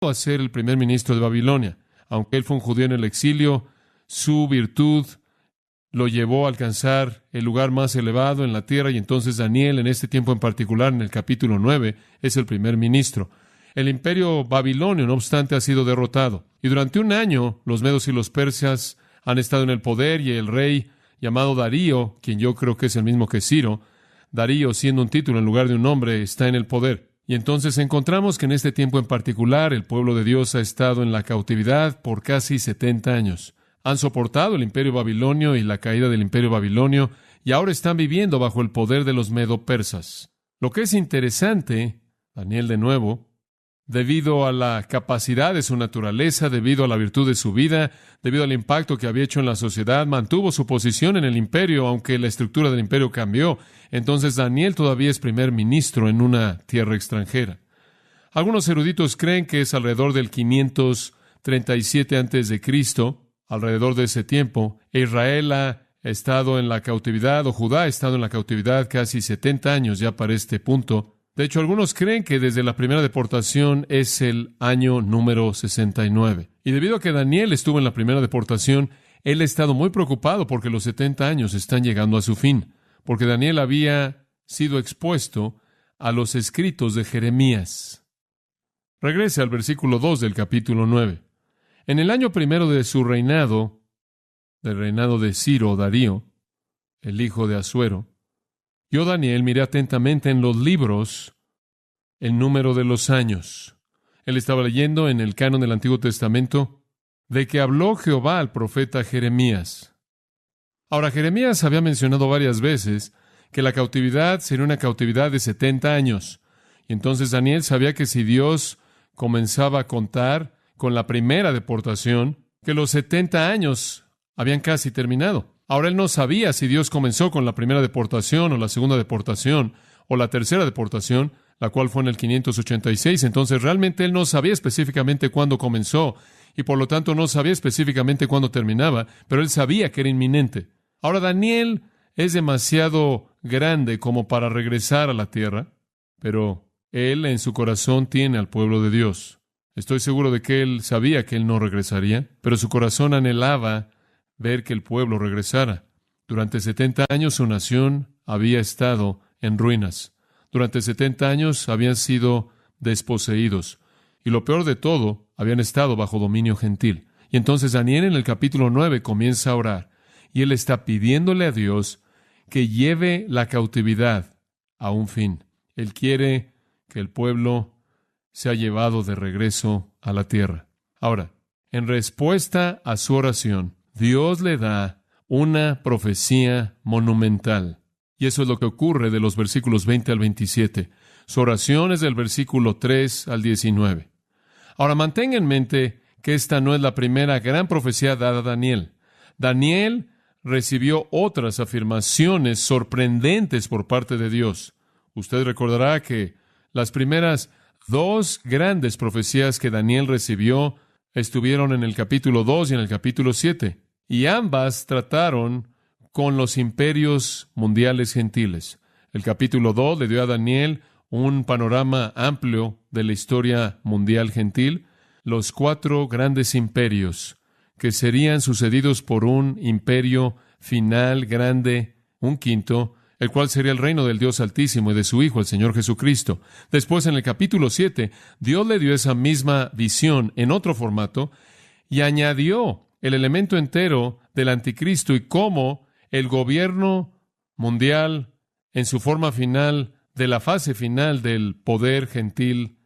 a ser el primer ministro de Babilonia. Aunque él fue un judío en el exilio, su virtud lo llevó a alcanzar el lugar más elevado en la tierra, y entonces Daniel, en este tiempo en particular, en el capítulo 9, es el primer ministro. El imperio babilonio, no obstante, ha sido derrotado. Y durante un año, los medos y los persas han estado en el poder, y el rey llamado Darío, quien yo creo que es el mismo que Ciro, Darío, siendo un título en lugar de un nombre, está en el poder. Y entonces encontramos que en este tiempo en particular, el pueblo de Dios ha estado en la cautividad por casi 70 años. Han soportado el imperio babilonio y la caída del imperio babilonio, y ahora están viviendo bajo el poder de los medo-persas. Lo que es interesante, Daniel de nuevo, debido a la capacidad de su naturaleza, debido a la virtud de su vida, debido al impacto que había hecho en la sociedad, mantuvo su posición en el imperio, aunque la estructura del imperio cambió. Entonces Daniel todavía es primer ministro en una tierra extranjera. Algunos eruditos creen que es alrededor del 537 a.C., alrededor de ese tiempo. Israel ha estado en la cautividad, o Judá ha estado en la cautividad casi 70 años ya para este punto. De hecho, algunos creen que desde la primera deportación es el año número 69. Y debido a que Daniel estuvo en la primera deportación, él ha estado muy preocupado porque los 70 años están llegando a su fin, porque Daniel había sido expuesto a los escritos de Jeremías. Regrese al versículo 2 del capítulo 9. En el año primero de su reinado, del reinado de Ciro o Darío, el hijo de Asuero, yo, Daniel, miré atentamente en los libros el número de los años. Él estaba leyendo en el canon del Antiguo Testamento de que habló Jehová al profeta Jeremías. Ahora, Jeremías había mencionado varias veces que la cautividad sería una cautividad de 70 años. Y entonces Daniel sabía que si Dios comenzaba a contar con la primera deportación, que los 70 años habían casi terminado. Ahora él no sabía si Dios comenzó con la primera deportación o la segunda deportación o la tercera deportación, la cual fue en el 586. Entonces realmente él no sabía específicamente cuándo comenzó y por lo tanto no sabía específicamente cuándo terminaba, pero él sabía que era inminente. Ahora Daniel es demasiado grande como para regresar a la tierra, pero él en su corazón tiene al pueblo de Dios. Estoy seguro de que él sabía que él no regresaría, pero su corazón anhelaba ver que el pueblo regresara. Durante 70 años su nación había estado en ruinas. Durante 70 años habían sido desposeídos. Y lo peor de todo, habían estado bajo dominio gentil. Y entonces Daniel en el capítulo 9 comienza a orar. Y él está pidiéndole a Dios que lleve la cautividad a un fin. Él quiere que el pueblo sea llevado de regreso a la tierra. Ahora, en respuesta a su oración, Dios le da una profecía monumental. Y eso es lo que ocurre de los versículos 20 al 27. Su oración es del versículo 3 al 19. Ahora, mantenga en mente que esta no es la primera gran profecía dada a Daniel. Daniel recibió otras afirmaciones sorprendentes por parte de Dios. Usted recordará que las primeras dos grandes profecías que Daniel recibió estuvieron en el capítulo 2 y en el capítulo 7. Y ambas trataron con los imperios mundiales gentiles. El capítulo 2 le dio a Daniel un panorama amplio de la historia mundial gentil, los 4 grandes imperios que serían sucedidos por un imperio final grande, un quinto, el cual sería el reino del Dios Altísimo y de su Hijo, el Señor Jesucristo. Después, en el capítulo 7, Dios le dio esa misma visión en otro formato y añadió el elemento entero del anticristo y cómo el gobierno mundial, en su forma final, de la fase final del poder gentil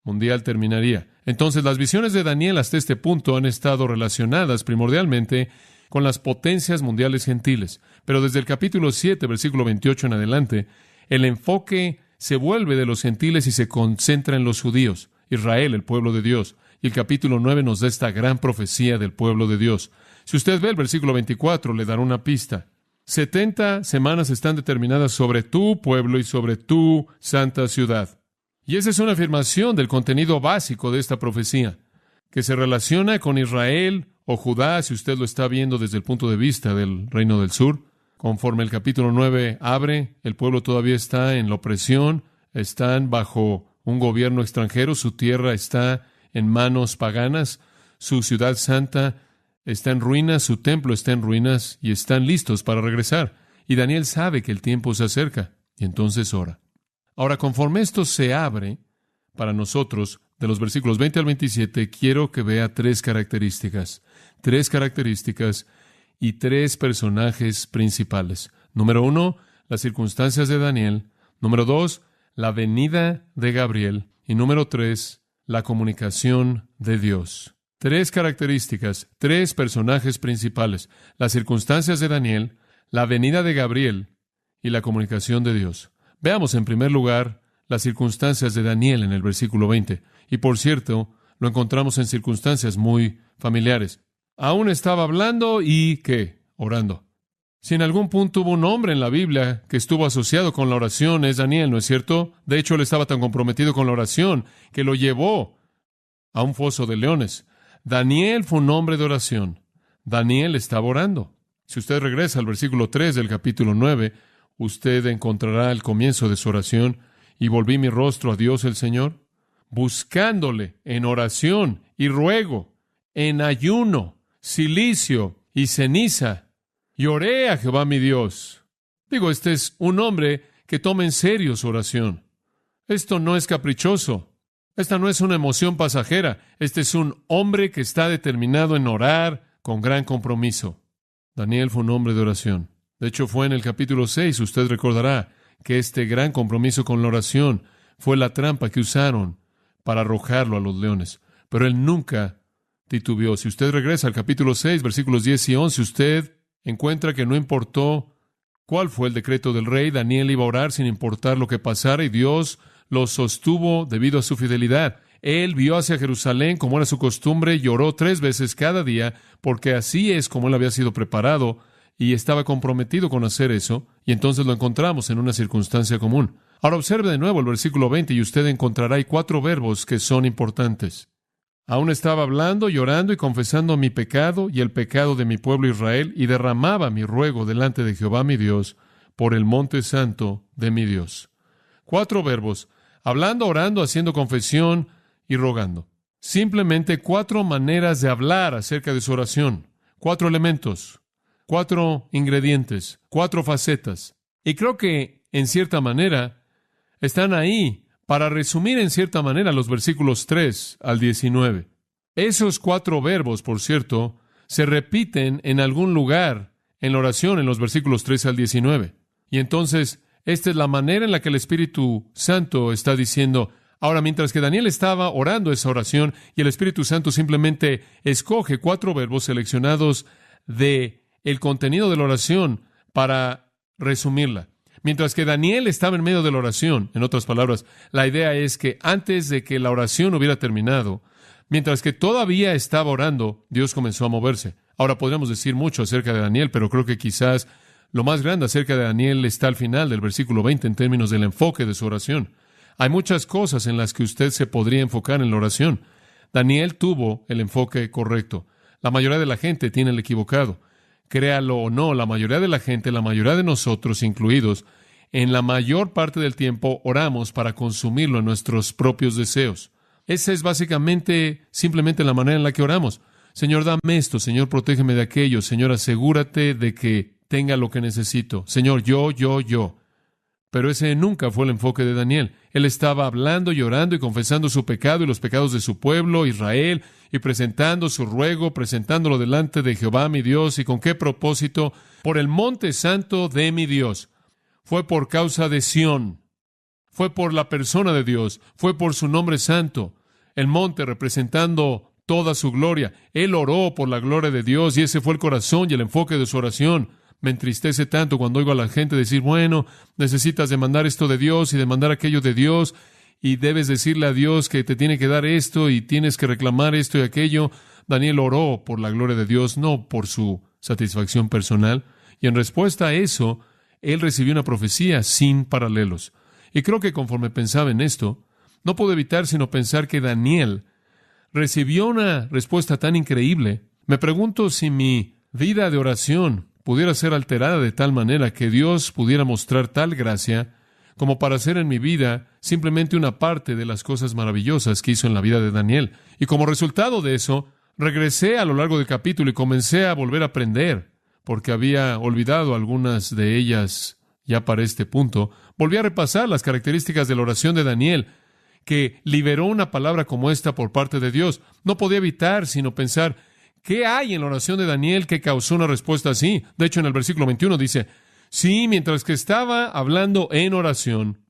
mundial terminaría. Entonces, las visiones de Daniel hasta este punto han estado relacionadas primordialmente con las potencias mundiales gentiles. Pero desde el capítulo 7, versículo 28 en adelante, el enfoque se vuelve de los gentiles y se concentra en los judíos, Israel, el pueblo de Dios. Y el capítulo 9 nos da esta gran profecía del pueblo de Dios. Si usted ve el versículo 24, le dará una pista. 70 semanas están determinadas sobre tu pueblo y sobre tu santa ciudad. Y esa es una afirmación del contenido básico de esta profecía, que se relaciona con Israel o Judá, si usted lo está viendo desde el punto de vista del reino del sur. Conforme el capítulo 9 abre, el pueblo todavía está en la opresión, están bajo un gobierno extranjero, su tierra está en manos paganas. Su ciudad santa está en ruinas, su templo está en ruinas y están listos para regresar. Y Daniel sabe que el tiempo se acerca y entonces ora. Ahora, conforme esto se abre para nosotros, de los versículos 20 al 27, quiero que vea tres características y tres personajes principales. Número 1, las circunstancias de Daniel. Número 2, la venida de Gabriel. Y número 3, la comunicación de Dios. Tres características, tres personajes principales. Las circunstancias de Daniel, la venida de Gabriel y la comunicación de Dios. Veamos en primer lugar las circunstancias de Daniel en el versículo 20. Y por cierto, lo encontramos en circunstancias muy familiares. Aún estaba hablando y, ¿qué? Orando. Si en algún punto hubo un hombre en la Biblia que estuvo asociado con la oración, es Daniel, ¿no es cierto? De hecho, él estaba tan comprometido con la oración que lo llevó a un foso de leones. Daniel fue un hombre de oración. Daniel estaba orando. Si usted regresa al versículo 3 del capítulo 9, usted encontrará el comienzo de su oración. Y volví mi rostro a Dios el Señor, buscándole en oración y ruego, en ayuno, cilicio y ceniza. Y oré a Jehová mi Dios. Este es un hombre que toma en serio su oración. Esto no es caprichoso. Esta no es una emoción pasajera. Este es un hombre que está determinado en orar con gran compromiso. Daniel fue un hombre de oración. De hecho, fue en el capítulo 6, usted recordará, que este gran compromiso con la oración fue la trampa que usaron para arrojarlo a los leones. Pero él nunca titubeó. Si usted regresa al capítulo 6, versículos 10 y 11, usted encuentra que no importó cuál fue el decreto del rey, Daniel iba a orar sin importar lo que pasara, y Dios lo sostuvo debido a su fidelidad. Él vio hacia Jerusalén como era su costumbre y oró 3 veces cada día, porque así es como él había sido preparado y estaba comprometido con hacer eso, y entonces lo encontramos en una circunstancia común. Ahora observe de nuevo el versículo 20 y usted encontrará ahí 4 verbos que son importantes. Aún estaba hablando, llorando y confesando mi pecado y el pecado de mi pueblo Israel, y derramaba mi ruego delante de Jehová mi Dios por el monte santo de mi Dios. 4 verbos: hablando, orando, haciendo confesión y rogando. Simplemente 4 maneras de hablar acerca de su oración. 4 elementos. 4 ingredientes, 4 facetas. Y creo que, en cierta manera, están ahí para resumir en cierta manera los versículos 3 al 19. Esos 4 verbos, por cierto, se repiten en algún lugar en la oración en los versículos 3 al 19. Y entonces, esta es la manera en la que el Espíritu Santo está diciendo. Ahora, mientras que Daniel estaba orando esa oración y el Espíritu Santo simplemente escoge 4 verbos seleccionados de el contenido de la oración para resumirla. Mientras que Daniel estaba en medio de la oración, en otras palabras, la idea es que antes de que la oración hubiera terminado, mientras que todavía estaba orando, Dios comenzó a moverse. Ahora podríamos decir mucho acerca de Daniel, pero creo que quizás lo más grande acerca de Daniel está al final del versículo 20 en términos del enfoque de su oración. Hay muchas cosas en las que usted se podría enfocar en la oración. Daniel tuvo el enfoque correcto. La mayoría de la gente tiene el equivocado. Créalo o no, la mayoría de la gente, la mayoría de nosotros incluidos, en la mayor parte del tiempo oramos para consumirlo en nuestros propios deseos. Esa es básicamente, simplemente la manera en la que oramos. Señor, dame esto. Señor, protégeme de aquello. Señor, asegúrate de que tenga lo que necesito. Señor, yo. Pero ese nunca fue el enfoque de Daniel. Él estaba hablando, llorando y confesando su pecado y los pecados de su pueblo, Israel, y presentando su ruego, presentándolo delante de Jehová mi Dios. ¿Y con qué propósito? Por el monte santo de mi Dios. Fue por causa de Sión. Fue por la persona de Dios. Fue por su nombre santo. El monte representando toda su gloria. Él oró por la gloria de Dios y ese fue el corazón y el enfoque de su oración. Me entristece tanto cuando oigo a la gente decir, bueno, necesitas demandar esto de Dios y demandar aquello de Dios y debes decirle a Dios que te tiene que dar esto y tienes que reclamar esto y aquello. Daniel oró por la gloria de Dios, no por su satisfacción personal. Y en respuesta a eso, él recibió una profecía sin paralelos. Y creo que conforme pensaba en esto, no puedo evitar sino pensar que Daniel recibió una respuesta tan increíble. Me pregunto si mi vida de oración pudiera ser alterada de tal manera que Dios pudiera mostrar tal gracia como para hacer en mi vida simplemente una parte de las cosas maravillosas que hizo en la vida de Daniel. Y como resultado de eso, regresé a lo largo del capítulo y comencé a volver a aprender, porque había olvidado algunas de ellas ya para este punto. Volví a repasar las características de la oración de Daniel, que liberó una palabra como esta por parte de Dios. No podía evitar sino pensar, ¿qué hay en la oración de Daniel que causó una respuesta así? De hecho, en el versículo 21 dice, sí, mientras que estaba hablando en oración,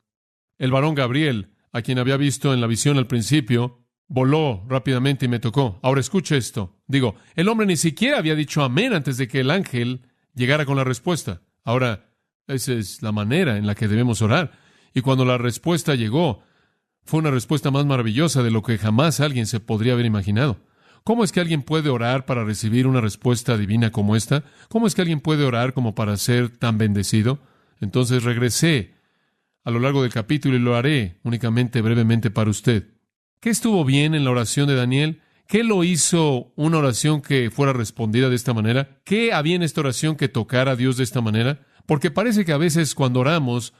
el varón Gabriel, a quien había visto en la visión al principio, voló rápidamente y me tocó. Ahora escuche esto. Digo, el hombre ni siquiera había dicho amén antes de que el ángel llegara con la respuesta. Ahora, esa es la manera en la que debemos orar. Y cuando la respuesta llegó, fue una respuesta más maravillosa de lo que jamás alguien se podría haber imaginado. ¿Cómo es que alguien puede orar para recibir una respuesta divina como esta? ¿Cómo es que alguien puede orar como para ser tan bendecido? Entonces regresé a lo largo del capítulo y lo haré únicamente brevemente para usted. ¿Qué estuvo bien en la oración de Daniel? ¿Qué lo hizo una oración que fuera respondida de esta manera? ¿Qué había en esta oración que tocara a Dios de esta manera? Porque parece que a veces cuando oramos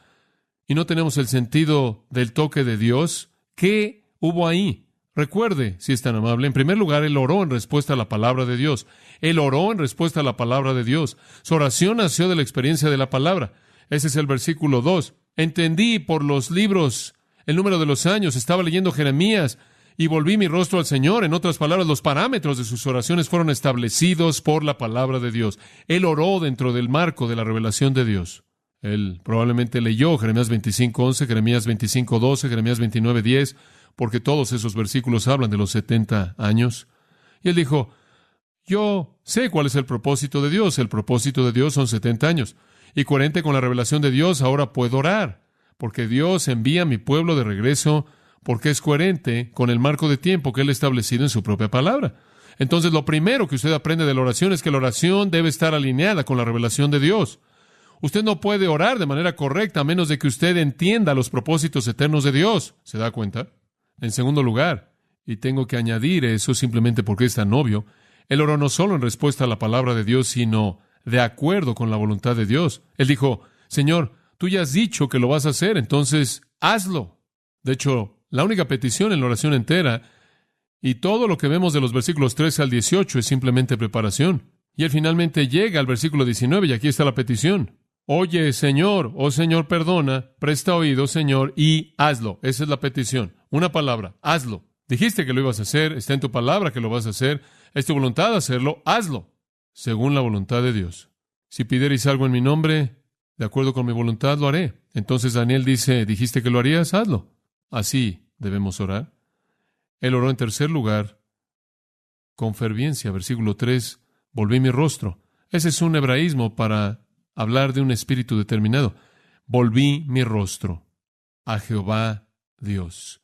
y no tenemos el sentido del toque de Dios, ¿qué hubo ahí? Recuerde, si es tan amable, en primer lugar, él oró en respuesta a la palabra de Dios. Él oró en respuesta a la palabra de Dios. Su oración nació de la experiencia de la palabra. Ese es el versículo 2. Entendí por los libros el número de los años. Estaba leyendo Jeremías y volví mi rostro al Señor. En otras palabras, los parámetros de sus oraciones fueron establecidos por la palabra de Dios. Él oró dentro del marco de la revelación de Dios. Él probablemente leyó Jeremías 25:11, Jeremías 25:12, Jeremías 29:10, porque todos esos versículos hablan de los 70 años. Y él dijo, yo sé cuál es el propósito de Dios. El propósito de Dios son 70 años. Y coherente con la revelación de Dios, ahora puedo orar, porque Dios envía a mi pueblo de regreso, porque es coherente con el marco de tiempo que Él ha establecido en su propia palabra. Entonces, lo primero que usted aprende de la oración es que la oración debe estar alineada con la revelación de Dios. Usted no puede orar de manera correcta a menos de que usted entienda los propósitos eternos de Dios. ¿Se da cuenta? En segundo lugar, y tengo que añadir eso simplemente porque es tan obvio, él oró no solo en respuesta a la palabra de Dios, sino de acuerdo con la voluntad de Dios. Él dijo, Señor, tú ya has dicho que lo vas a hacer, entonces hazlo. De hecho, la única petición en la oración entera, y todo lo que vemos de los versículos 13 al 18 es simplemente preparación. Y él finalmente llega al versículo 19, y aquí está la petición. Oye, Señor, oh Señor, perdona, presta oído, Señor, y hazlo. Esa es la petición. Una palabra, hazlo. Dijiste que lo ibas a hacer, está en tu palabra que lo vas a hacer, es tu voluntad hacerlo, hazlo, según la voluntad de Dios. Si pidierais algo en mi nombre, de acuerdo con mi voluntad, lo haré. Entonces Daniel dice, dijiste que lo harías, hazlo. Así debemos orar. Él oró en tercer lugar, con ferviencia, versículo 3, volví mi rostro. Ese es un hebraísmo para hablar de un espíritu determinado. Volví mi rostro a Jehová Dios.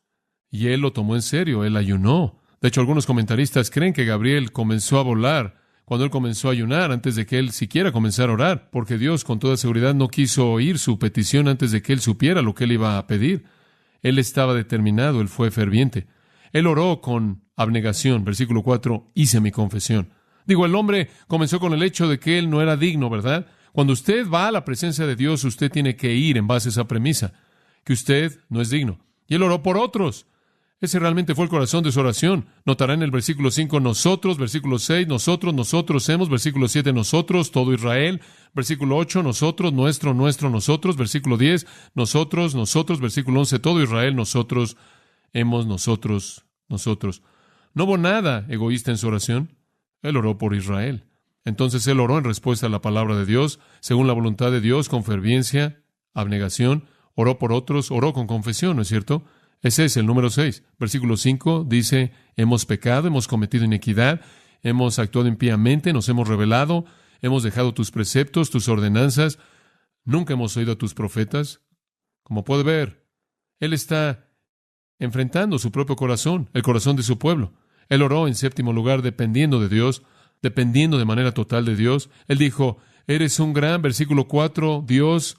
Y él lo tomó en serio, él ayunó. De hecho, algunos comentaristas creen que Gabriel comenzó a volar cuando él comenzó a ayunar, antes de que él siquiera comenzara a orar, porque Dios con toda seguridad no quiso oír su petición antes de que él supiera lo que él iba a pedir. Él estaba determinado, él fue ferviente. Él oró con abnegación, versículo 4, hice mi confesión. Digo, el hombre comenzó con el hecho de que él no era digno, ¿verdad? Cuando usted va a la presencia de Dios, usted tiene que ir en base a esa premisa, que usted no es digno. Y él oró por otros. Ese realmente fue el corazón de su oración. Notará en el versículo 5, nosotros, versículo 6, nosotros hemos, versículo 7, nosotros, todo Israel, versículo 8, nosotros, nuestro, nosotros, versículo 10, nosotros, versículo 11, todo Israel, nosotros, hemos, nosotros. No hubo nada egoísta en su oración. Él oró por Israel. Entonces él oró en respuesta a la palabra de Dios, según la voluntad de Dios, con ferviencia, abnegación, oró por otros, oró con confesión, ¿no es cierto? Ese es el número 6. Versículo 5 dice, hemos pecado, hemos cometido iniquidad, hemos actuado impíamente, nos hemos rebelado, hemos dejado tus preceptos, tus ordenanzas, nunca hemos oído a tus profetas. Como puede ver, él está enfrentando su propio corazón, el corazón de su pueblo. Él oró en séptimo lugar dependiendo de Dios, dependiendo de manera total de Dios. Él dijo, eres un gran, versículo 4, Dios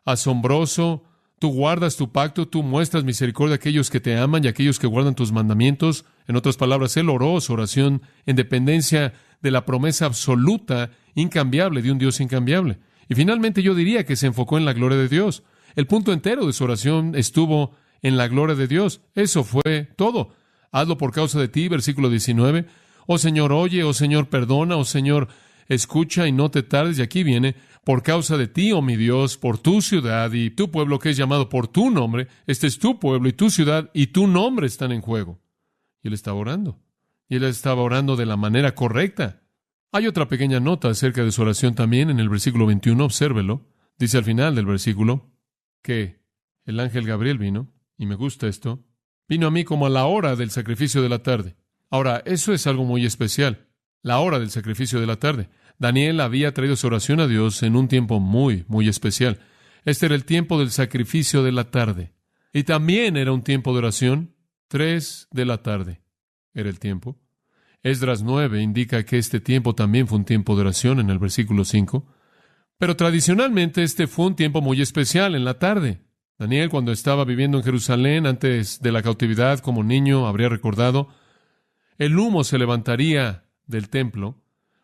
asombroso, tú guardas tu pacto, tú muestras misericordia a aquellos que te aman y a aquellos que guardan tus mandamientos. En otras palabras, él oró su oración en dependencia de la promesa absoluta, incambiable, de un Dios incambiable. Y finalmente yo diría que se enfocó en la gloria de Dios. El punto entero de su oración estuvo en la gloria de Dios. Eso fue todo. Hazlo por causa de ti, versículo 19. Oh Señor, oye, oh Señor, perdona, oh Señor, escucha y no te tardes. Y aquí viene, por causa de ti, oh mi Dios, por tu ciudad y tu pueblo que es llamado por tu nombre. Este es tu pueblo y tu ciudad y tu nombre están en juego. Y él estaba orando. Y él estaba orando de la manera correcta. Hay otra pequeña nota acerca de su oración también en el versículo 21. Obsérvelo. Dice al final del versículo que el ángel Gabriel vino, y me gusta esto, vino a mí como a la hora del sacrificio de la tarde. Ahora, eso es algo muy especial, la hora del sacrificio de la tarde. Daniel había traído su oración a Dios en un tiempo muy, muy especial. Este era el tiempo del sacrificio de la tarde. Y también era un tiempo de oración. 3 de la tarde era el tiempo. Esdras 9 indica que este tiempo también fue un tiempo de oración en el versículo 5. Pero tradicionalmente este fue un tiempo muy especial en la tarde. Daniel, cuando estaba viviendo en Jerusalén antes de la cautividad como niño, habría recordado, el humo se levantaría del templo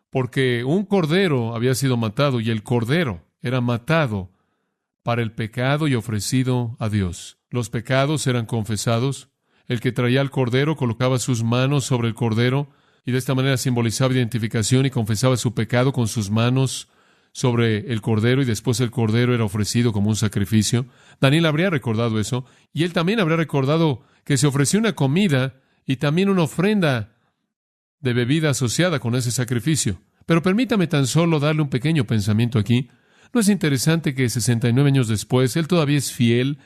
porque un cordero había sido matado y el cordero era matado para el pecado y ofrecido a Dios. Los pecados eran confesados. El que traía al cordero colocaba sus manos sobre el cordero y de esta manera simbolizaba identificación y confesaba su pecado con sus manos sobre el cordero, y después el cordero era ofrecido como un sacrificio. Daniel habría recordado eso, y él también habría recordado que se ofreció una comida y también una ofrenda de bebida asociada con ese sacrificio. Pero permítame tan solo darle un pequeño pensamiento aquí. ¿No es interesante que 69 años después él todavía es fiel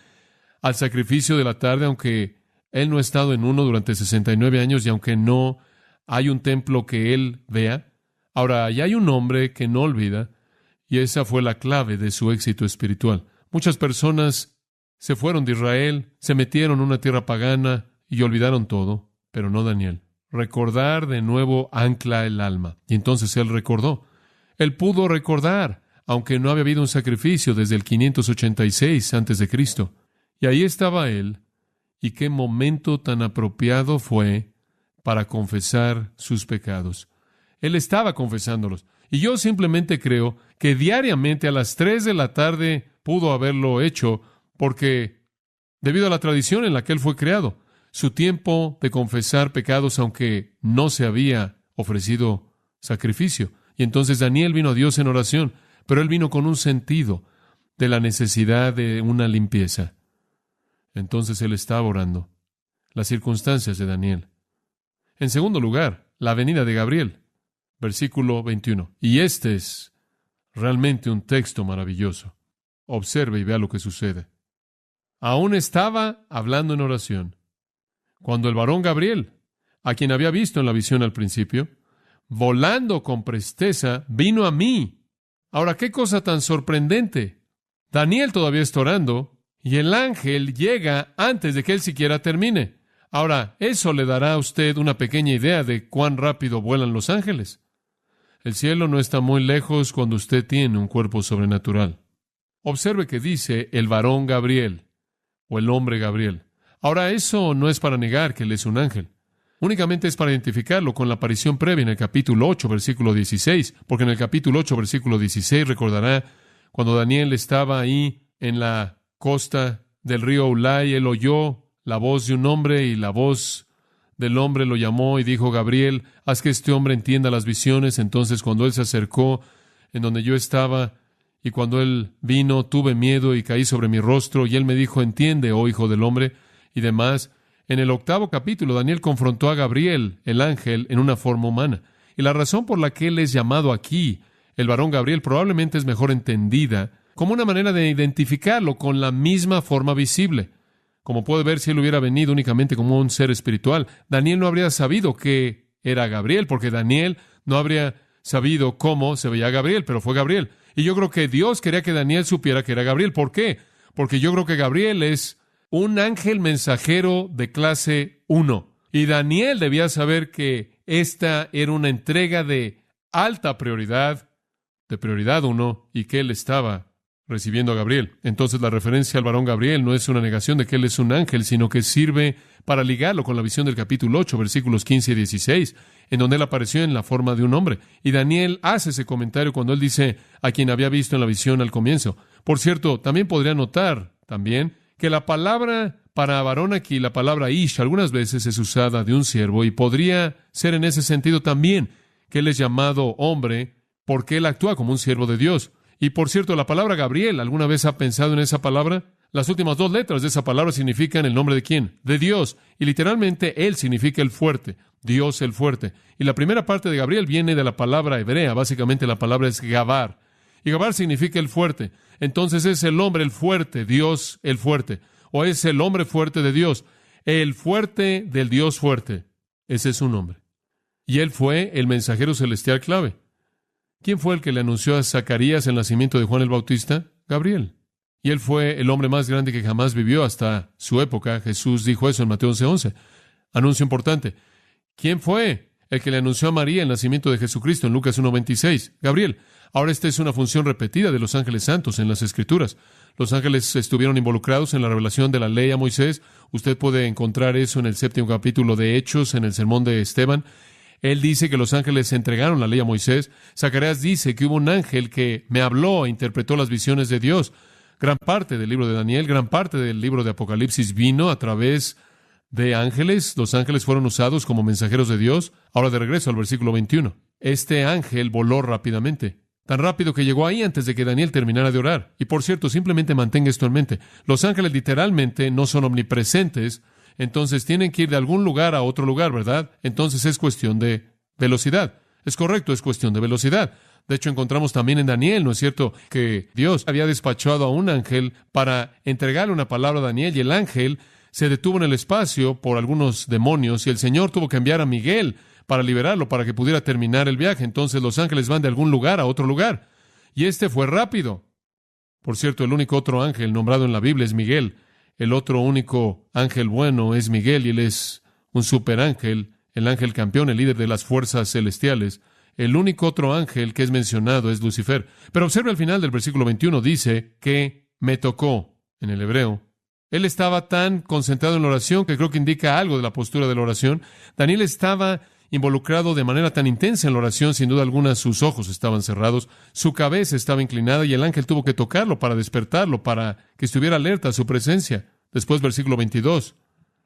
al sacrificio de la tarde, aunque él no ha estado en uno durante 69 años y aunque no hay un templo que él vea? Ahora, ya hay un hombre que no olvida, y esa fue la clave de su éxito espiritual. Muchas personas se fueron de Israel, se metieron en una tierra pagana y olvidaron todo, pero no Daniel. Recordar de nuevo ancla el alma. Y entonces él recordó. Él pudo recordar, aunque no había habido un sacrificio desde el 586 a.C. Y ahí estaba él, y qué momento tan apropiado fue para confesar sus pecados. Él estaba confesándolos. Y yo simplemente creo que diariamente a las 3 de la tarde pudo haberlo hecho porque, debido a la tradición en la que él fue creado, su tiempo de confesar pecados, aunque no se había ofrecido sacrificio. Y entonces Daniel vino a Dios en oración, pero él vino con un sentido de la necesidad de una limpieza. Entonces él estaba orando. Las circunstancias de Daniel. En segundo lugar, la venida de Gabriel. Versículo 21. Y este es realmente un texto maravilloso. Observe y vea lo que sucede. Aún estaba hablando en oración cuando el varón Gabriel, a quien había visto en la visión al principio, volando con presteza, vino a mí. Ahora, qué cosa tan sorprendente. Daniel todavía está orando y el ángel llega antes de que él siquiera termine. Ahora, eso le dará a usted una pequeña idea de cuán rápido vuelan los ángeles. El cielo no está muy lejos cuando usted tiene un cuerpo sobrenatural. Observe que dice el varón Gabriel o el hombre Gabriel. Ahora, eso no es para negar que él es un ángel. Únicamente es para identificarlo con la aparición previa en el capítulo 8, versículo 16, porque en el capítulo 8, versículo 16, recordará cuando Daniel estaba ahí en la costa del río Ulai, él oyó la voz de un hombre y la voz del hombre lo llamó y dijo: Gabriel, haz que este hombre entienda las visiones. Entonces, cuando él se acercó en donde yo estaba y cuando él vino, tuve miedo y caí sobre mi rostro, y él me dijo: entiende, oh hijo del hombre, y demás. En el 8º capítulo, Daniel confrontó a Gabriel, el ángel, en una forma humana. Y la razón por la que él es llamado aquí, el varón Gabriel, probablemente es mejor entendida como una manera de identificarlo con la misma forma visible. Como puede ver, si él hubiera venido únicamente como un ser espiritual, Daniel no habría sabido que era Gabriel, porque Daniel no habría sabido cómo se veía Gabriel, pero fue Gabriel. Y yo creo que Dios quería que Daniel supiera que era Gabriel. ¿Por qué? Porque yo creo que Gabriel es un ángel mensajero de clase 1. Y Daniel debía saber que esta era una entrega de alta prioridad, de prioridad 1, y que él estaba recibiendo a Gabriel. Entonces la referencia al varón Gabriel no es una negación de que él es un ángel, sino que sirve para ligarlo con la visión del capítulo 8, versículos 15 y 16, en donde él apareció en la forma de un hombre. Y Daniel hace ese comentario cuando él dice a quien había visto en la visión al comienzo. Por cierto, también podría notar también que la palabra para varón aquí, la palabra ish, algunas veces es usada de un siervo y podría ser en ese sentido también que él es llamado hombre porque él actúa como un siervo de Dios. Y por cierto, la palabra Gabriel, ¿alguna vez ha pensado en esa palabra? Las últimas 2 letras de esa palabra significan el nombre de quién? De Dios. Y literalmente él significa el fuerte, Dios el fuerte. Y la primera parte de Gabriel viene de la palabra hebrea, básicamente la palabra es Gabar. Y Gabar significa el fuerte. Entonces es el hombre el fuerte, Dios el fuerte. O es el hombre fuerte de Dios, el fuerte del Dios fuerte. Ese es su nombre. Y él fue el mensajero celestial clave. ¿Quién fue el que le anunció a Zacarías el nacimiento de Juan el Bautista? Gabriel. Y él fue el hombre más grande que jamás vivió hasta su época. Jesús dijo eso en Mateo 11:11. Anuncio importante. ¿Quién fue el que le anunció a María el nacimiento de Jesucristo en Lucas 1:26? Gabriel. Ahora esta es una función repetida de los ángeles santos en las Escrituras. Los ángeles estuvieron involucrados en la revelación de la ley a Moisés. Usted puede encontrar eso en el 7º capítulo de Hechos, en el sermón de Esteban. Él dice que los ángeles entregaron la ley a Moisés. Zacarías dice que hubo un ángel que me habló e interpretó las visiones de Dios. Gran parte del libro de Daniel, gran parte del libro de Apocalipsis vino a través de ángeles. Los ángeles fueron usados como mensajeros de Dios. Ahora de regreso al versículo 21. Este ángel voló rápidamente. Tan rápido que llegó ahí antes de que Daniel terminara de orar. Y por cierto, simplemente mantenga esto en mente. Los ángeles literalmente no son omnipresentes, entonces tienen que ir de algún lugar a otro lugar, ¿verdad? Entonces es cuestión de velocidad. Es correcto, es cuestión de velocidad. De hecho, encontramos también en Daniel, ¿no es cierto?, que Dios había despachado a un ángel para entregarle una palabra a Daniel, y el ángel se detuvo en el espacio por algunos demonios, y el Señor tuvo que enviar a Miguel para liberarlo, para que pudiera terminar el viaje. Entonces los ángeles van de algún lugar a otro lugar. Y este fue rápido. Por cierto, el único otro ángel nombrado en la Biblia es Miguel. El otro único ángel bueno es Miguel, y él es un superángel, el ángel campeón, el líder de las fuerzas celestiales. El único otro ángel que es mencionado es Lucifer. Pero observe al final del versículo 21, dice que me tocó en el hebreo. Él estaba tan concentrado en la oración que creo que indica algo de la postura de la oración. Daniel estaba involucrado de manera tan intensa en la oración, sin duda alguna sus ojos estaban cerrados, su cabeza estaba inclinada y el ángel tuvo que tocarlo para despertarlo, para que estuviera alerta a su presencia. Después, versículo 22,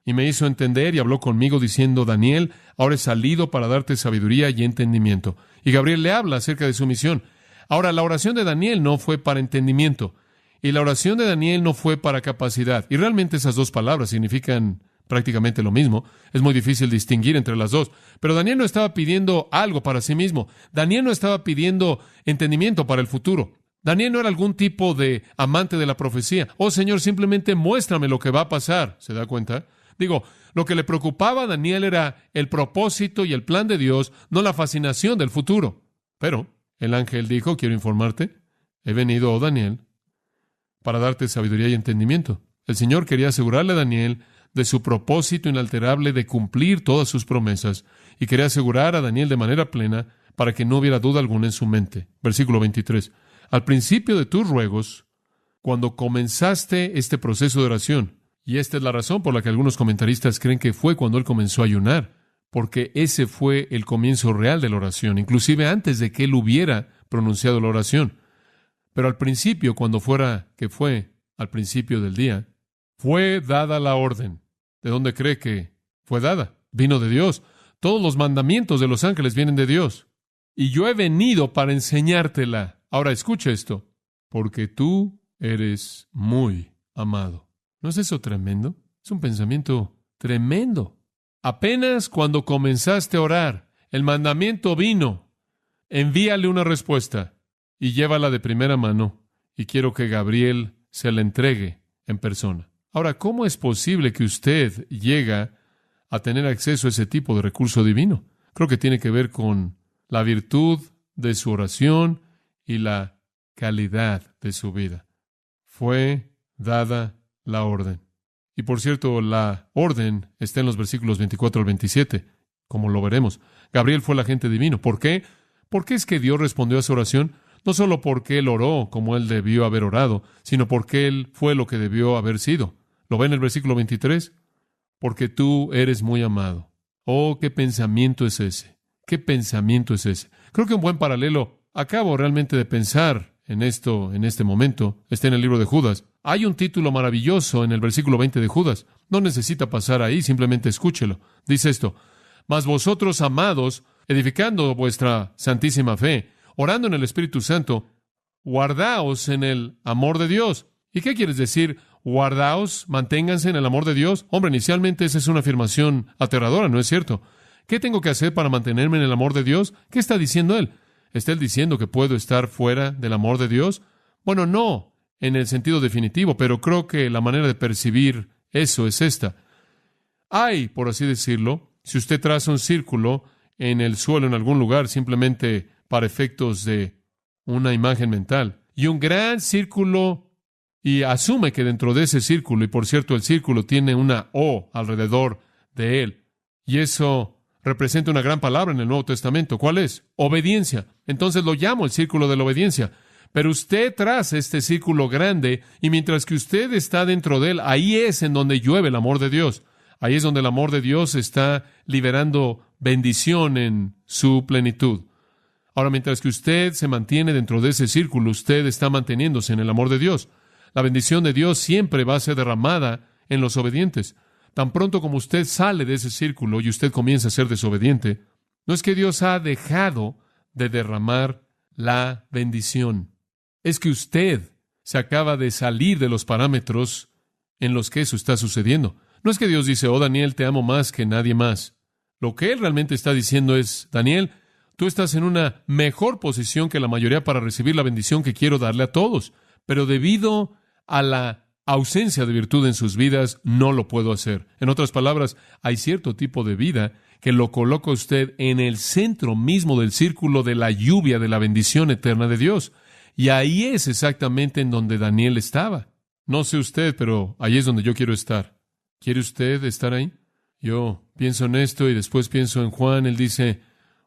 y me hizo entender y habló conmigo diciendo, Daniel, ahora he salido para darte sabiduría y entendimiento. Y Gabriel le habla acerca de su misión. Ahora, la oración de Daniel no fue para entendimiento, y la oración de Daniel no fue para capacidad. Y realmente esas dos palabras significan prácticamente lo mismo. Es muy difícil distinguir entre las dos. Pero Daniel no estaba pidiendo algo para sí mismo. Daniel no estaba pidiendo entendimiento para el futuro. Daniel no era algún tipo de amante de la profecía. Oh, Señor, simplemente muéstrame lo que va a pasar. ¿Se da cuenta? Digo, lo que le preocupaba a Daniel era el propósito y el plan de Dios, no la fascinación del futuro. Pero el ángel dijo, quiero informarte, he venido, oh Daniel, para darte sabiduría y entendimiento. El Señor quería asegurarle a Daniel de su propósito inalterable de cumplir todas sus promesas, y quería asegurar a Daniel de manera plena para que no hubiera duda alguna en su mente. Versículo 23. Al principio de tus ruegos, cuando comenzaste este proceso de oración, y esta es la razón por la que algunos comentaristas creen que fue cuando él comenzó a ayunar, porque ese fue el comienzo real de la oración, inclusive antes de que él hubiera pronunciado la oración. Pero al principio, cuando fuera que fue al principio del día, fue dada la orden. ¿De dónde cree que fue dada? Vino de Dios. Todos los mandamientos de los ángeles vienen de Dios. Y yo he venido para enseñártela. Ahora escucha esto. Porque tú eres muy amado. ¿No es eso tremendo? Es un pensamiento tremendo. Apenas cuando comenzaste a orar, el mandamiento vino. Envíale una respuesta y llévala de primera mano. Y quiero que Gabriel se la entregue en persona. Ahora, ¿cómo es posible que usted llega a tener acceso a ese tipo de recurso divino? Creo que tiene que ver con la virtud de su oración y la calidad de su vida. Fue dada la orden. Y por cierto, la orden está en los versículos 24 al 27, como lo veremos. Gabriel fue el agente divino. ¿Por qué? ¿Por qué es que Dios respondió a su oración? No solo porque él oró como él debió haber orado, sino porque él fue lo que debió haber sido. ¿Lo ve en el versículo 23? Porque tú eres muy amado. Oh, ¿qué pensamiento es ese? ¿Qué pensamiento es ese? Creo que un buen paralelo, acabo realmente de pensar en esto en este momento, está en el libro de Judas. Hay un título maravilloso en el versículo 20 de Judas. No necesita pasar ahí, simplemente escúchelo. Dice esto: mas vosotros, amados, edificando vuestra santísima fe, orando en el Espíritu Santo, guardaos en el amor de Dios. ¿Y qué quieres decir? Guardaos, manténganse en el amor de Dios. Hombre, inicialmente esa es una afirmación aterradora, ¿no es cierto? ¿Qué tengo que hacer para mantenerme en el amor de Dios? ¿Qué está diciendo él? ¿Está él diciendo que puedo estar fuera del amor de Dios? Bueno, no en el sentido definitivo, pero creo que la manera de percibir eso es esta. Hay, por así decirlo, si usted traza un círculo en el suelo en algún lugar, simplemente para efectos de una imagen mental, y un gran círculo, y asume que dentro de ese círculo, y por cierto el círculo tiene una O alrededor de él, y eso representa una gran palabra en el Nuevo Testamento. ¿Cuál es? Obediencia. Entonces lo llamo el círculo de la obediencia. Pero usted traza este círculo grande, y mientras que usted está dentro de él, ahí es en donde llueve el amor de Dios. Ahí es donde el amor de Dios está liberando bendición en su plenitud. Ahora, mientras que usted se mantiene dentro de ese círculo, usted está manteniéndose en el amor de Dios. La bendición de Dios siempre va a ser derramada en los obedientes. Tan pronto como usted sale de ese círculo y usted comienza a ser desobediente, no es que Dios ha dejado de derramar la bendición. Es que usted se acaba de salir de los parámetros en los que eso está sucediendo. No es que Dios dice: oh, Daniel, te amo más que nadie más. Lo que Él realmente está diciendo es: Daniel, tú estás en una mejor posición que la mayoría para recibir la bendición que quiero darle a todos. Pero debido a la ausencia de virtud en sus vidas, no lo puedo hacer. En otras palabras, hay cierto tipo de vida que lo coloca usted en el centro mismo del círculo de la lluvia de la bendición eterna de Dios. Y ahí es exactamente en donde Daniel estaba. No sé usted, pero ahí es donde yo quiero estar. ¿Quiere usted estar ahí? Yo pienso en esto y después pienso en Juan. Él dice: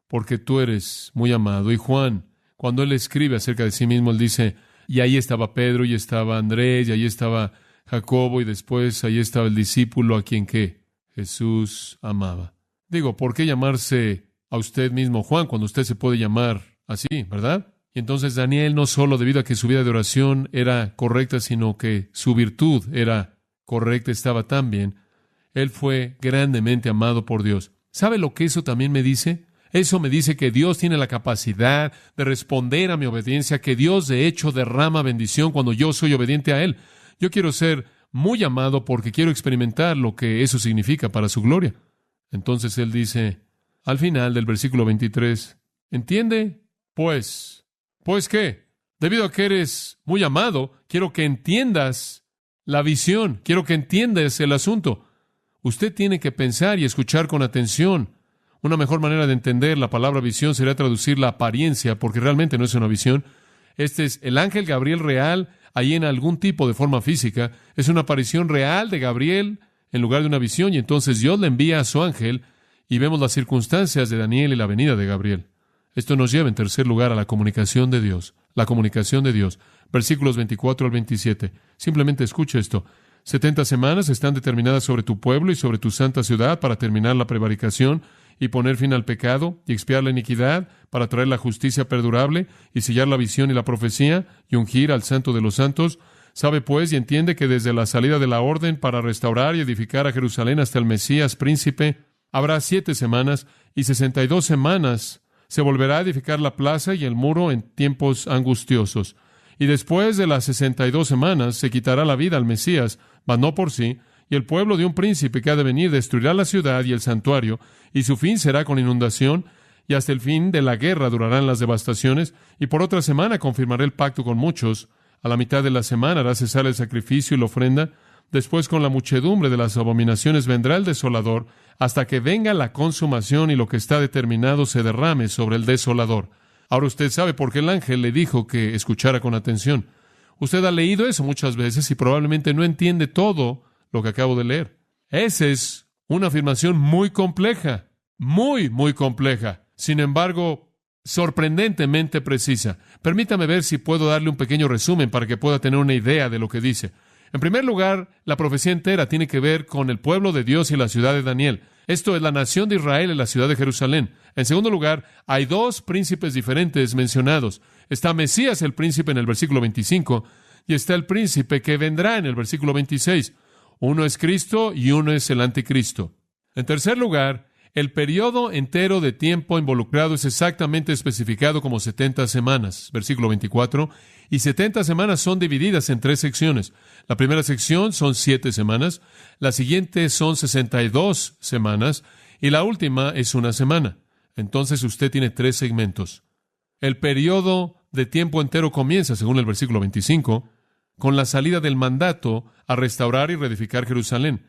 porque tú eres muy amado. Y Juan, cuando él escribe acerca de sí mismo, él dice: y ahí estaba Pedro, y estaba Andrés, y ahí estaba Jacobo, y después ahí estaba el discípulo a quien ¿qué? Jesús amaba. Digo, ¿por qué llamarse a usted mismo Juan cuando usted se puede llamar así, verdad? Y entonces Daniel, no solo debido a que su vida de oración era correcta, sino que su virtud era correcta, estaba tan bien, él fue grandemente amado por Dios. ¿Sabe lo que eso también me dice? Eso me dice que Dios tiene la capacidad de responder a mi obediencia, que Dios de hecho derrama bendición cuando yo soy obediente a Él. Yo quiero ser muy amado porque quiero experimentar lo que eso significa para su gloria. Entonces Él dice, al final del versículo 23, ¿entiende? ¿Pues qué? Debido a que eres muy amado, quiero que entiendas la visión, quiero que entiendas el asunto. Usted tiene que pensar y escuchar con atención. Una mejor manera de entender la palabra visión sería traducir la apariencia, porque realmente no es una visión. Este es el ángel Gabriel real, ahí en algún tipo de forma física. Es una aparición real de Gabriel en lugar de una visión, y entonces Dios le envía a su ángel, y vemos las circunstancias de Daniel y la venida de Gabriel. Esto nos lleva, en tercer lugar, a la comunicación de Dios. La comunicación de Dios. Versículos 24 al 27. Simplemente escuche esto. 70 semanas están determinadas sobre tu pueblo y sobre tu santa ciudad para terminar la prevaricación y poner fin al pecado y expiar la iniquidad, para traer la justicia perdurable y sellar la visión y la profecía y ungir al santo de los santos. Sabe pues y entiende que desde la salida de la orden para restaurar y edificar a Jerusalén hasta el Mesías príncipe, habrá 7 semanas y 62 semanas se volverá a edificar la plaza y el muro en tiempos angustiosos. Y después de las 62 semanas se quitará la vida al Mesías, mas no por sí, y el pueblo de un príncipe que ha de venir destruirá la ciudad y el santuario, y su fin será con inundación, y hasta el fin de la guerra durarán las devastaciones, y por otra semana confirmaré el pacto con muchos. A la mitad de la semana hará cesar el sacrificio y la ofrenda. Después, con la muchedumbre de las abominaciones vendrá el desolador, hasta que venga la consumación y lo que está determinado se derrame sobre el desolador. Ahora usted sabe por qué el ángel le dijo que escuchara con atención. Usted ha leído eso muchas veces y probablemente no entiende todo lo que acabo de leer. Esa es una afirmación muy compleja, muy compleja. Sin embargo, sorprendentemente precisa. Permítame ver si puedo darle un pequeño resumen para que pueda tener una idea de lo que dice. En primer lugar, la profecía entera tiene que ver con el pueblo de Dios y la ciudad de Daniel. Esto es la nación de Israel y la ciudad de Jerusalén. En segundo lugar, hay 2 príncipes diferentes mencionados. Está Mesías, el príncipe, en el versículo 25, Y está el príncipe que vendrá en el versículo 26. Uno es Cristo y uno es el anticristo. En tercer lugar, el periodo entero de tiempo involucrado es exactamente especificado como 70 semanas, versículo 24, y 70 semanas son divididas en 3 secciones. La primera sección son 7 semanas, la siguiente son 62 semanas, y la última es 1 semana. Entonces usted tiene 3 segmentos. El periodo de tiempo entero comienza, según el versículo 25, con la salida del mandato a restaurar y reedificar Jerusalén.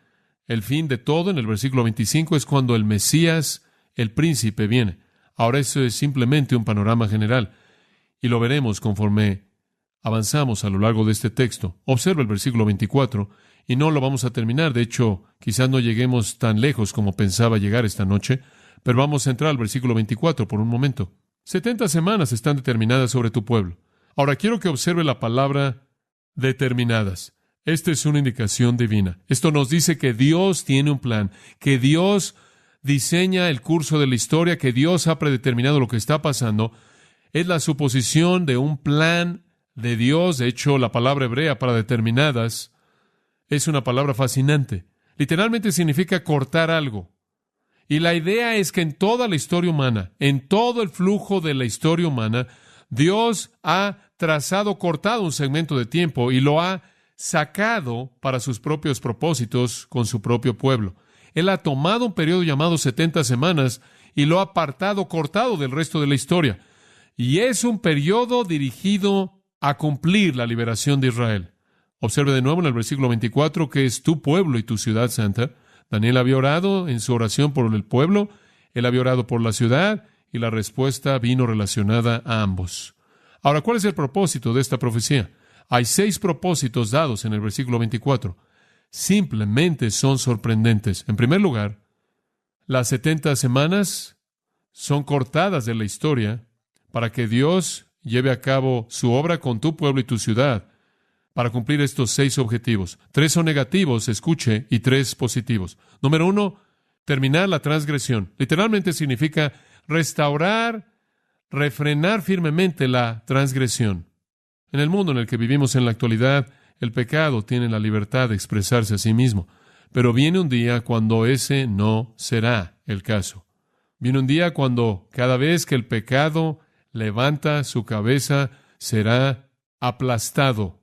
El fin de todo, en el versículo 25, es cuando el Mesías, el príncipe, viene. Ahora eso es simplemente un panorama general, y lo veremos conforme avanzamos a lo largo de este texto. Observa el versículo 24, y no lo vamos a terminar. De hecho, quizás no lleguemos tan lejos como pensaba llegar esta noche, pero vamos a entrar al versículo 24 por un momento. 70 semanas están determinadas sobre tu pueblo. Ahora quiero que observe la palabra determinadas. Esta es una indicación divina. Esto nos dice que Dios tiene un plan, que Dios diseña el curso de la historia, que Dios ha predeterminado lo que está pasando. Es la suposición de un plan de Dios. De hecho, la palabra hebrea para determinadas es una palabra fascinante. Literalmente significa cortar algo. Y la idea es que en toda la historia humana, en todo el flujo de la historia humana, Dios ha cortado un segmento de tiempo y lo ha sacado para sus propios propósitos con su propio pueblo. Él ha tomado un periodo llamado 70 semanas y lo ha cortado del resto de la historia. Y es un periodo dirigido a cumplir la liberación de Israel. Observe de nuevo en el versículo 24 que es tu pueblo y tu ciudad santa. Daniel había orado en su oración por el pueblo, él había orado por la ciudad, y la respuesta vino relacionada a ambos. Ahora, ¿cuál es el propósito de esta profecía? Hay 6 propósitos dados en el versículo 24. Simplemente son sorprendentes. En primer lugar, las 70 semanas son cortadas de la historia para que Dios lleve a cabo su obra con tu pueblo y tu ciudad para cumplir estos 6 objetivos. 3 son negativos, escuche, y 3 positivos. Número 1, terminar la transgresión. Literalmente significa restaurar, refrenar firmemente la transgresión. En el mundo en el que vivimos en la actualidad, el pecado tiene la libertad de expresarse a sí mismo. Pero viene un día cuando ese no será el caso. Viene un día cuando cada vez que el pecado levanta su cabeza, será aplastado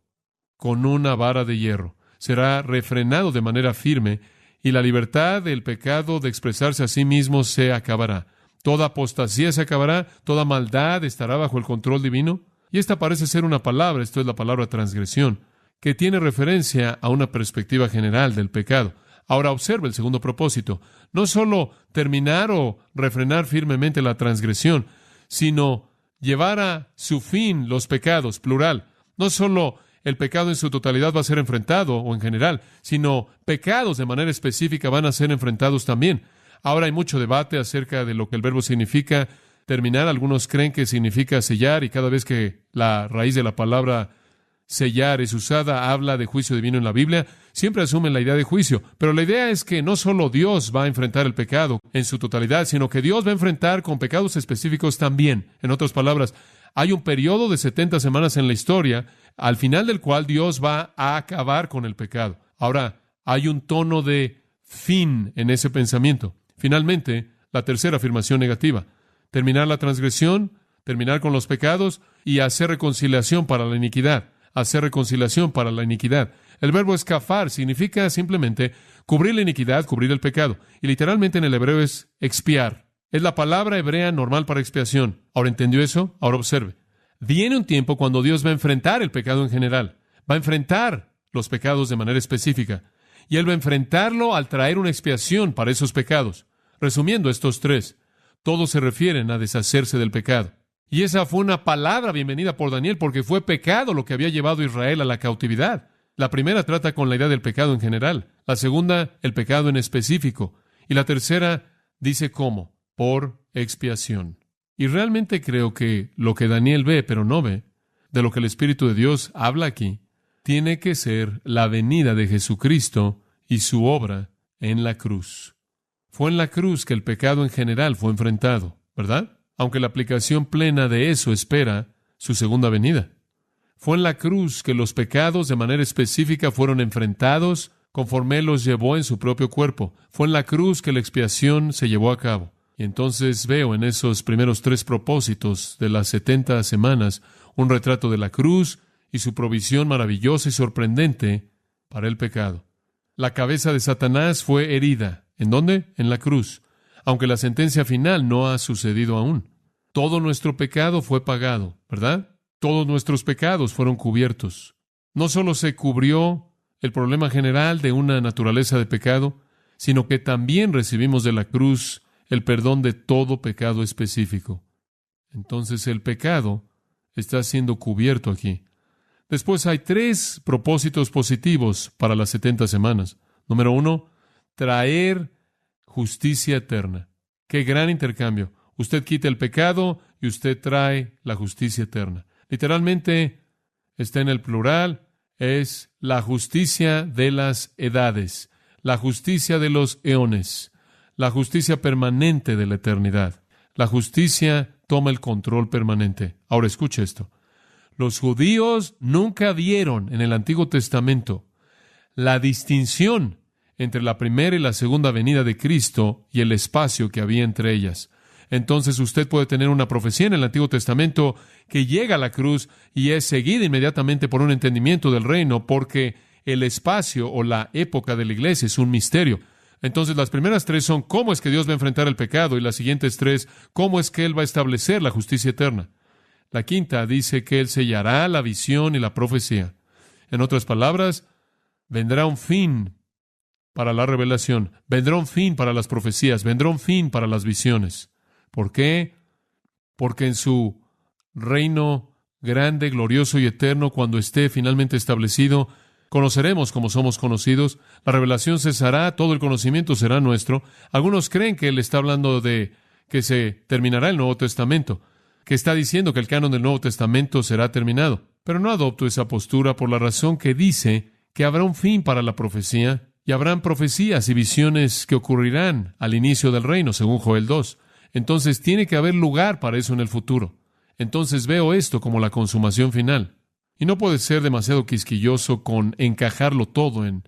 con una vara de hierro. Será refrenado de manera firme y la libertad del pecado de expresarse a sí mismo se acabará. Toda apostasía se acabará, toda maldad estará bajo el control divino. Y esta parece ser una palabra, esto es la palabra transgresión, que tiene referencia a una perspectiva general del pecado. Ahora observe el segundo propósito. No solo terminar o refrenar firmemente la transgresión, sino llevar a su fin los pecados, plural. No solo el pecado en su totalidad va a ser enfrentado, o en general, sino pecados de manera específica van a ser enfrentados también. Ahora hay mucho debate acerca de lo que el verbo significa terminar. Algunos creen que significa sellar, y cada vez que la raíz de la palabra sellar es usada, habla de juicio divino en la Biblia, siempre asumen la idea de juicio. Pero la idea es que no solo Dios va a enfrentar el pecado en su totalidad, sino que Dios va a enfrentar con pecados específicos también. En otras palabras, hay un periodo de 70 semanas en la historia, al final del cual Dios va a acabar con el pecado. Ahora, hay un tono de fin en ese pensamiento. Finalmente, la tercera afirmación negativa. Terminar la transgresión, terminar con los pecados y hacer reconciliación para la iniquidad. Hacer reconciliación para la iniquidad. El verbo escafar significa simplemente cubrir la iniquidad, cubrir el pecado. Y literalmente en el hebreo es expiar. Es la palabra hebrea normal para expiación. ¿Ahora entendió eso? Ahora observe. Viene un tiempo cuando Dios va a enfrentar el pecado en general. Va a enfrentar los pecados de manera específica. Y Él va a enfrentarlo al traer una expiación para esos pecados. Resumiendo estos 3, todos se refieren a deshacerse del pecado. Y esa fue una palabra bienvenida por Daniel, porque fue pecado lo que había llevado a Israel a la cautividad. La primera trata con la idea del pecado en general. La segunda, el pecado en específico. Y la tercera dice cómo, por expiación. Y realmente creo que lo que Daniel ve, pero no ve, de lo que el Espíritu de Dios habla aquí, tiene que ser la venida de Jesucristo y su obra en la cruz. Fue en la cruz que el pecado en general fue enfrentado, ¿verdad? Aunque la aplicación plena de eso espera su segunda venida. Fue en la cruz que los pecados de manera específica fueron enfrentados conforme Él los llevó en su propio cuerpo. Fue en la cruz que la expiación se llevó a cabo. Y entonces veo en esos primeros 3 propósitos de las 70 semanas un retrato de la cruz y su provisión maravillosa y sorprendente para el pecado. La cabeza de Satanás fue herida. ¿En dónde? En la cruz. Aunque la sentencia final no ha sucedido aún. Todo nuestro pecado fue pagado, ¿verdad? Todos nuestros pecados fueron cubiertos. No solo se cubrió el problema general de una naturaleza de pecado, sino que también recibimos de la cruz el perdón de todo pecado específico. Entonces el pecado está siendo cubierto aquí. Después hay 3 propósitos positivos para las 70 semanas. Número 1, traer justicia eterna. ¡Qué gran intercambio! Usted quita el pecado y usted trae la justicia eterna. Literalmente está en el plural, es la justicia de las edades, la justicia de los eones, la justicia permanente de la eternidad. La justicia toma el control permanente. Ahora escuche esto. Los judíos nunca vieron en el Antiguo Testamento la distinción entre la primera y la segunda venida de Cristo y el espacio que había entre ellas. Entonces usted puede tener una profecía en el Antiguo Testamento que llega a la cruz y es seguida inmediatamente por un entendimiento del reino, porque el espacio o la época de la iglesia es un misterio. Entonces las primeras 3 son cómo es que Dios va a enfrentar el pecado, y las siguientes 3, cómo es que Él va a establecer la justicia eterna. La quinta dice que Él sellará la visión y la profecía. En otras palabras, vendrá un fin para la revelación, vendrá un fin para las profecías, vendrá un fin para las visiones. ¿Por qué? Porque en su reino grande, glorioso y eterno, cuando esté finalmente establecido, conoceremos como somos conocidos, la revelación cesará, todo el conocimiento será nuestro. Algunos creen que Él está hablando de que se terminará el Nuevo Testamento, que está diciendo que el canon del Nuevo Testamento será terminado. Pero no adopto esa postura por la razón que dice que habrá un fin para la profecía, y habrán profecías y visiones que ocurrirán al inicio del reino, según Joel 2. Entonces tiene que haber lugar para eso en el futuro. Entonces veo esto como la consumación final. Y no puede ser demasiado quisquilloso con encajarlo todo en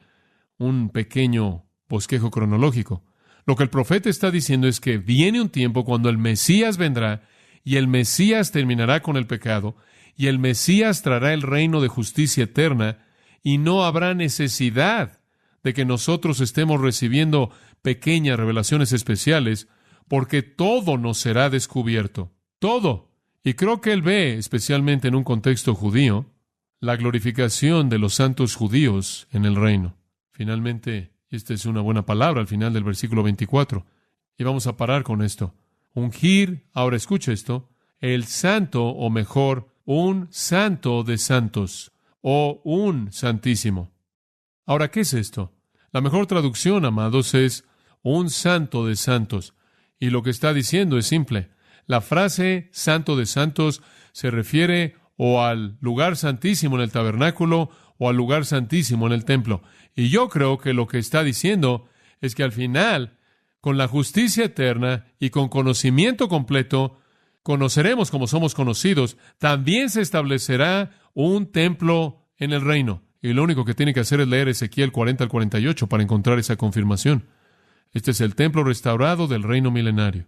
un pequeño bosquejo cronológico. Lo que el profeta está diciendo es que viene un tiempo cuando el Mesías vendrá, y el Mesías terminará con el pecado, y el Mesías traerá el reino de justicia eterna, y no habrá necesidad de que nosotros estemos recibiendo pequeñas revelaciones especiales, porque todo nos será descubierto. Todo. Y creo que Él ve, especialmente en un contexto judío, la glorificación de los santos judíos en el reino. Finalmente, esta es una buena palabra al final del versículo 24. Y vamos a parar con esto. Ungir, ahora escucha esto, el santo, o mejor, un santo de santos, o un santísimo. Ahora, ¿qué es esto? La mejor traducción, amados, es un santo de santos. Y lo que está diciendo es simple. La frase santo de santos se refiere o al lugar santísimo en el tabernáculo o al lugar santísimo en el templo. Y yo creo que lo que está diciendo es que al final, con la justicia eterna y con conocimiento completo, conoceremos como somos conocidos. También se establecerá un templo en el reino. Y lo único que tiene que hacer es leer Ezequiel 40 al 48 para encontrar esa confirmación. Este es el templo restaurado del reino milenario.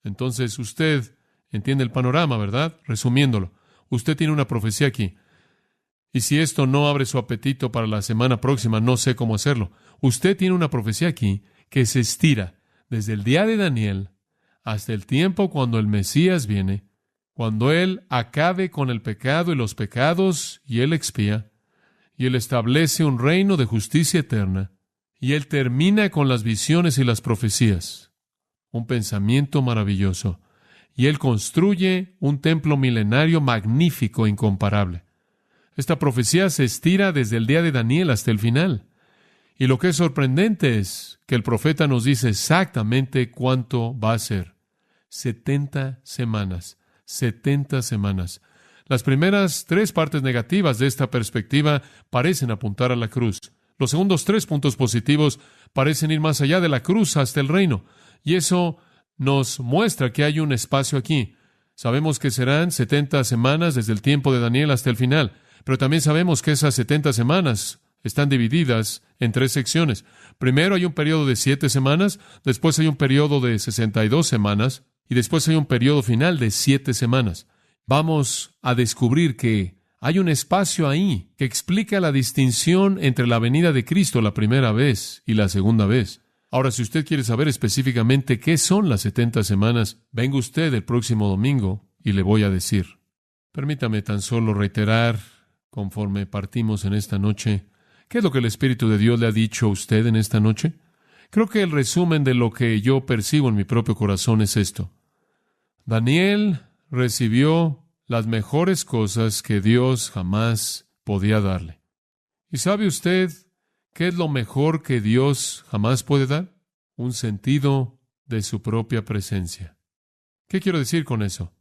Entonces usted entiende el panorama, ¿verdad? Resumiéndolo, usted tiene una profecía aquí. Y si esto no abre su apetito para la semana próxima, no sé cómo hacerlo. Usted tiene una profecía aquí que se estira desde el día de Daniel hasta el tiempo cuando el Mesías viene, cuando Él acabe con el pecado y los pecados, y Él expía, y Él establece un reino de justicia eterna, y Él termina con las visiones y las profecías. Un pensamiento maravilloso. Y Él construye un templo milenario magnífico e incomparable. Esta profecía se estira desde el día de Daniel hasta el final. Y lo que es sorprendente es que el profeta nos dice exactamente cuánto va a ser. 70 semanas. 70 semanas. Las primeras 3 partes negativas de esta perspectiva parecen apuntar a la cruz. Los segundos 3 puntos positivos parecen ir más allá de la cruz hasta el reino. Y eso nos muestra que hay un espacio aquí. Sabemos que serán 70 semanas desde el tiempo de Daniel hasta el final, pero también sabemos que esas 70 semanas están divididas en 3 secciones. Primero hay un periodo de 7 semanas, después hay un periodo de 62 semanas, y después hay un periodo final de 7 semanas. Vamos a descubrir que hay un espacio ahí que explica la distinción entre la venida de Cristo la primera vez y la segunda vez. Ahora, si usted quiere saber específicamente qué son las 70 semanas, venga usted el próximo domingo y le voy a decir. Permítame tan solo reiterar, conforme partimos en esta noche, ¿qué es lo que el Espíritu de Dios le ha dicho a usted en esta noche? Creo que el resumen de lo que yo percibo en mi propio corazón es esto. Daniel recibió las mejores cosas que Dios jamás podía darle. ¿Y sabe usted qué es lo mejor que Dios jamás puede dar? Un sentido de su propia presencia. ¿Qué quiero decir con eso?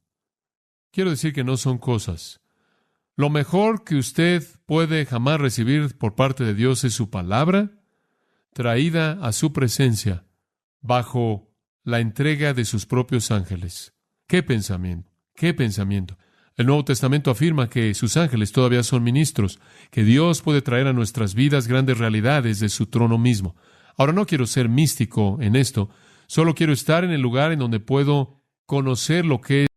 Quiero decir que no son cosas. Lo mejor que usted puede jamás recibir por parte de Dios es su palabra, traída a su presencia bajo la entrega de sus propios ángeles. ¡Qué pensamiento! ¡Qué pensamiento! El Nuevo Testamento afirma que sus ángeles todavía son ministros, que Dios puede traer a nuestras vidas grandes realidades de su trono mismo. Ahora, no quiero ser místico en esto, solo quiero estar en el lugar en donde puedo conocer lo que